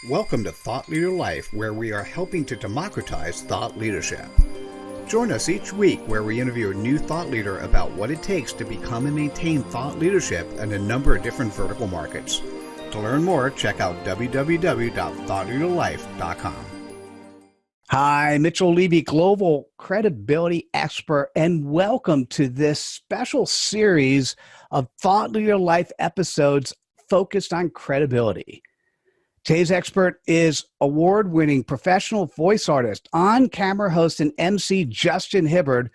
Welcome to Thought Leader Life, where we are helping to democratize thought leadership. Join us each week where we interview a new thought leader about what it takes to become and maintain thought leadership in a number of different vertical markets. To learn more, check out www.thoughtleaderlife.com. Hi, Mitchell Levy, global credibility expert, and welcome to this special series of Thought Leader Life episodes focused on credibility. Today's expert is award-winning professional voice artist, on-camera host, and MC Justin Hibbard,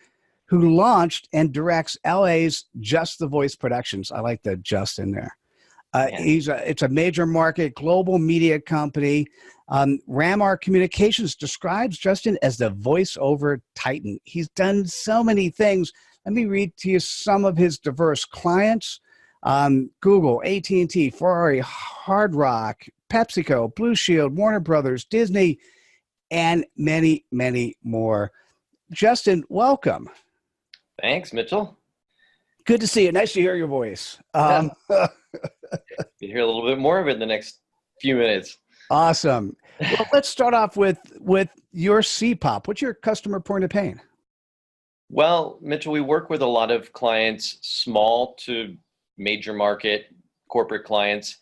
who launched and directs LA's Just the Voice Productions. I like the "just" in there. It's a major market, global media company. Ramar Communications describes Justin as the voiceover titan. He's done so many things. Let me read to you some of his diverse clients. Google, AT&T, Ferrari, Hard Rock, PepsiCo, Blue Shield, Warner Brothers, Disney, and many, many more. Justin, welcome. Thanks, Mitchell. Good to see you. Nice to hear your voice. You hear a little bit more of it in the next few minutes. Awesome. Well, let's start off with your CPOP. What's your customer point of pain? Well, Mitchell, we work with a lot of clients, small to major market corporate clients.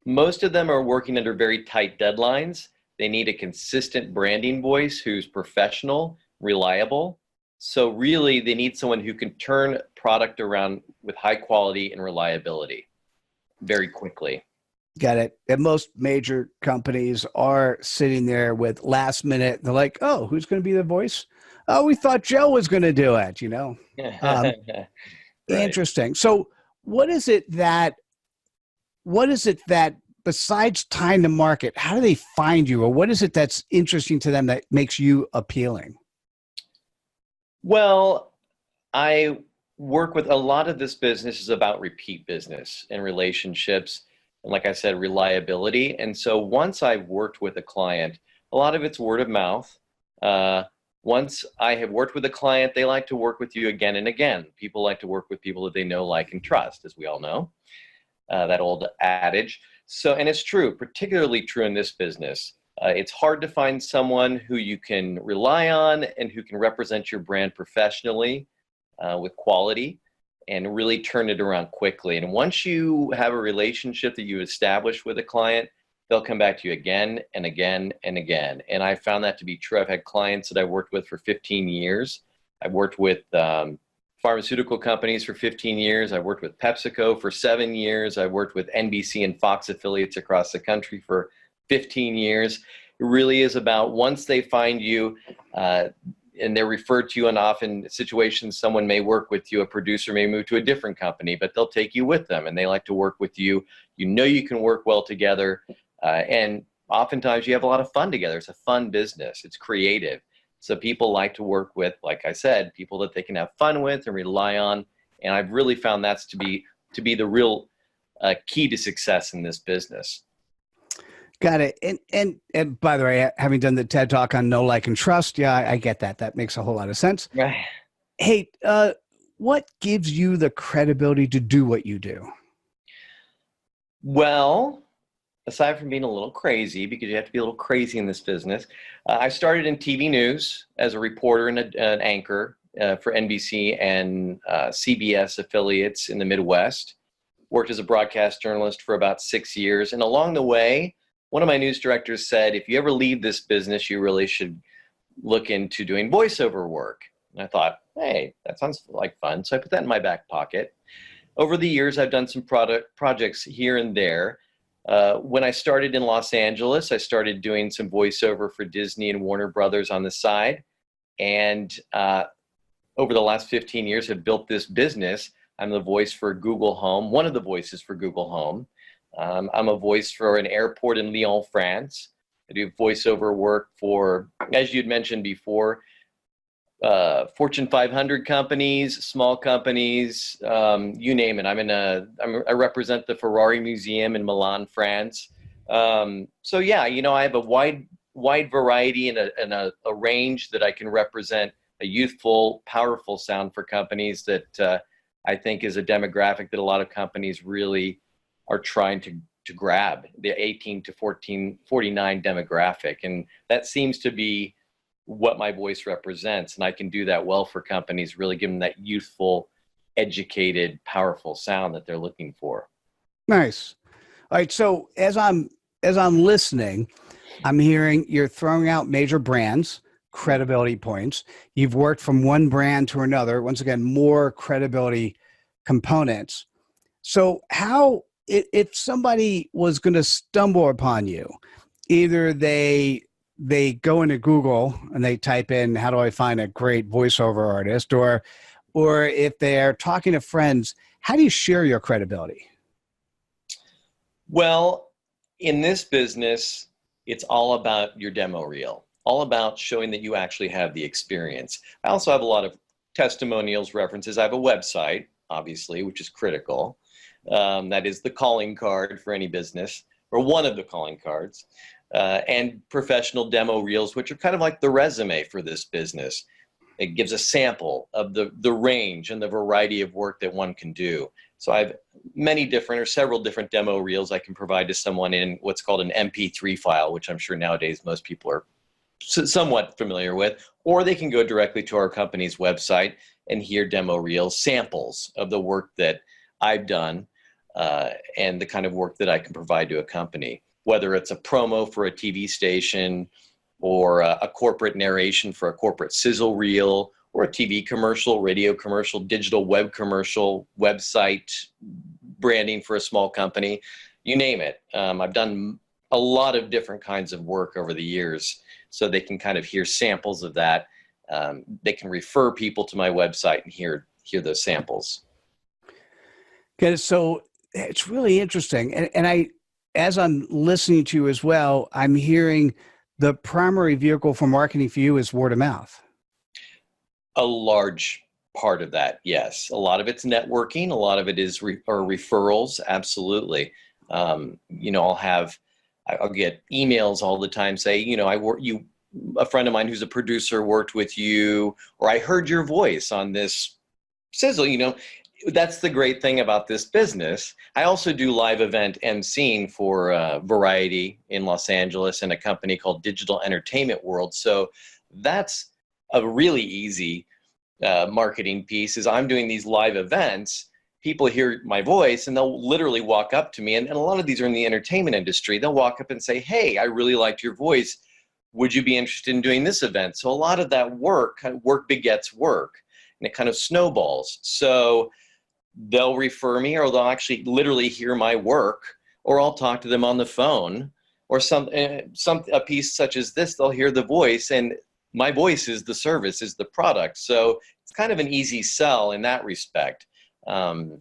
Most of them are working under very tight deadlines. They need a consistent branding voice who's professional, reliable. So really, they need someone who can turn product around with high quality and reliability very quickly. Got it. And most major companies are sitting there with last minute. They're like, oh, who's going to be the voice? Oh, we thought Joe was going to do it, you know? Right. Interesting. So what is it that besides time to market, how do they find you? Or what is it that's interesting to them that makes you appealing? Well, I work with a lot of this business is about repeat business and relationships. And like I said, reliability. And so once I've worked with a client, a lot of it's word of mouth. Once I have worked with a client, they like to work with you again and again. People like to work with people that they know, like, and trust, as we all know, that old adage. So, and it's true, particularly true in this business. It's hard to find someone who you can rely on and who can represent your brand professionally with quality and really turn it around quickly. And once you have a relationship that you establish with a client, they'll come back to you again and again and again. And I found that to be true. I've had clients that I worked with for 15 years. I've worked with pharmaceutical companies for 15 years. I've worked with PepsiCo for 7 years. I've worked with NBC and Fox affiliates across the country for 15 years. It really is about once they find you and they're referred to you, and often situations someone may work with you, a producer may move to a different company, but they'll take you with them and they like to work with you. You know you can work well together. And oftentimes you have a lot of fun together. It's a fun business. It's creative. So people like to work with, like I said, people that they can have fun with and rely on. And I've really found that's to be the real key to success in this business. Got it. And by the way, having done the TED Talk on know, like, and trust, yeah, I get that. That makes a whole lot of sense. Right. Hey, what gives you the credibility to do what you do? Well, aside from being a little crazy, because you have to be a little crazy in this business, I started in TV news as a reporter and an anchor for NBC and CBS affiliates in the Midwest. Worked as a broadcast journalist for about 6 years. And along the way, one of my news directors said, if you ever leave this business, you really should look into doing voiceover work. And I thought, hey, that sounds like fun. So I put that in my back pocket. Over the years, I've done some projects here and there. When I started in Los Angeles, I started doing some voiceover for Disney and Warner Brothers on the side. And over the last 15 years, have built this business. I'm the voice for Google Home, one of the voices for Google Home. I'm a voice for an airport in Lyon, France. I do voiceover work for, as you'd mentioned before, Fortune 500 companies, small companies, you name it. I represent the Ferrari Museum in Milan, France. So yeah, you know, I have a wide variety and a range that I can represent a youthful, powerful sound for companies that I think is a demographic that a lot of companies really are trying to to grab the 18 to 49 demographic. And that seems to be what my voice represents. And I can do that well for companies, really give them that youthful, educated, powerful sound that they're looking for. Nice. All right. So as I'm listening, I'm hearing you're throwing out major brands, credibility points. You've worked from one brand to another. Once again, more credibility components. So how, if somebody was going to stumble upon you, either they go into Google and they type in, how do I find a great voiceover artist? Or if they're talking to friends, how do you share your credibility? Well, in this business, it's all about your demo reel, all about showing that you actually have the experience. I also have a lot of testimonials, references. I have a website, obviously, which is critical. That is the calling card for any business, or one of the calling cards, and professional demo reels, which are kind of like the resume for this business. It gives a sample of the range and the variety of work that one can do. So I have many different or several different demo reels I can provide to someone in what's called an MP3 file, which I'm sure nowadays most people are somewhat familiar with, or they can go directly to our company's website and hear demo reels, samples of the work that I've done and the kind of work that I can provide to a company, whether it's a promo for a TV station or a corporate narration for a corporate sizzle reel, or a TV commercial, radio commercial, digital web commercial, website branding for a small company, you name it. I've done a lot of different kinds of work over the years, so they can kind of hear samples of that. They can refer people to my website and hear those samples. Okay, so it's really interesting. And as I'm listening to you as well, I'm hearing the primary vehicle for marketing for you is word of mouth. A large part of that, yes. A lot of it's networking. A lot of it is referrals. Absolutely. I'll get emails all the time say, a friend of mine who's a producer worked with you, or I heard your voice on this sizzle. That's the great thing about this business. I also do live event emceeing for Variety in Los Angeles and a company called Digital Entertainment World. So that's a really easy marketing piece. Is I'm doing these live events, people hear my voice and they'll literally walk up to me, and a lot of these are in the entertainment industry. They'll walk up and say, hey, I really liked your voice. Would you be interested in doing this event? So a lot of that work begets work, and it kind of snowballs. So they'll refer me, or they'll actually literally hear my work, or I'll talk to them on the phone, or a piece such as this, they'll hear the voice, and my voice is the service, is the product. So it's kind of an easy sell in that respect. And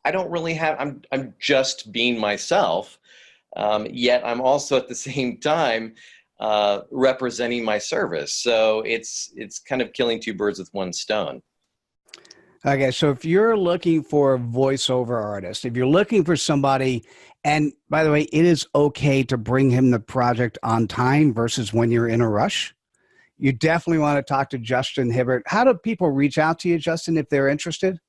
I don't really have, I'm just being myself, yet I'm also at the same time representing my service. So it's kind of killing two birds with one stone. Okay, so if you're looking for a voiceover artist, if you're looking for somebody, and by the way, it is okay to bring him the project on time versus when you're in a rush, you definitely want to talk to Justin Hibbard. How do people reach out to you, Justin, if they're interested?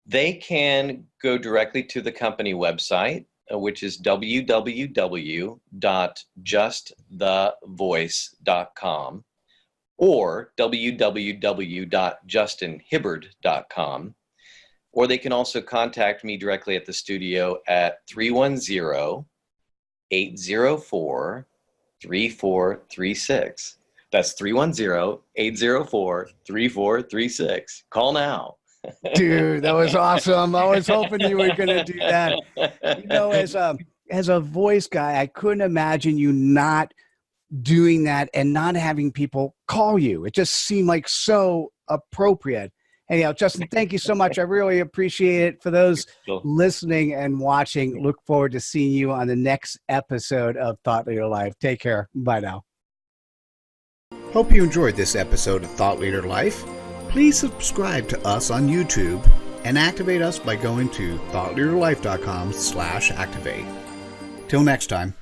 They can go directly to the company website, which is www.justthevoice.com. or www.justinhibbard.com. Or they can also contact me directly at the studio at 310-804-3436. That's 310-804-3436. Call now. Dude, that was awesome. I was hoping you were going to do that. As a voice guy, I couldn't imagine you not doing that and not having people call you. It just seemed like so appropriate. Anyhow, Justin, thank you so much. I really appreciate it. For those listening and watching, look forward to seeing you on the next episode of Thought Leader Life. Take care. Bye now. Hope you enjoyed this episode of Thought Leader Life. Please subscribe to us on YouTube and activate us by going to thoughtleaderlife.com/activate. Till next time.